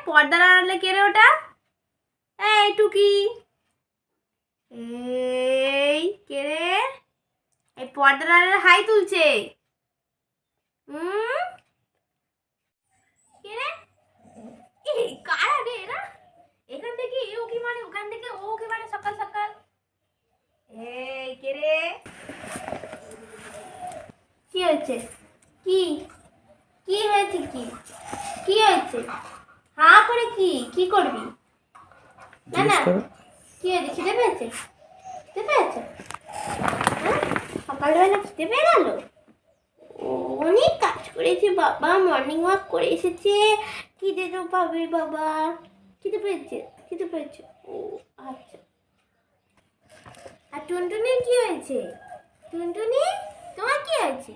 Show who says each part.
Speaker 1: পর্দার আড়ালে কে রে ওটা? এই টুকি, এই কে রে? এই পর্দার আড়ালে হাই তুলছে। কে রে? এই কারা রে এরা? এখান থেকে ও কি মানে, ওখান থেকে ও কি মানে, সকাল সকাল। এই কে রে? কি হয়েছে? কি কি হয়েছে? কি কি হয়েছে? হ্যাঁ করে কি কি করবি? না না, কি হয়েছে? খিদে পেয়েছে? খিদে পেয়েছে? হ্যাঁ, সকালবেলা খিদে পেয়ে গেল? অনেক কাজ করেছে বাবা, মর্নিং ওয়াক করে এসেছে, খিদে তো পাবে বাবা। খিদে পেয়েছে? খিদে পেয়েছে? ও আচ্ছা। আর টুনটুনির কি হয়েছে? টুনটুনি, তোমার কি হয়েছে?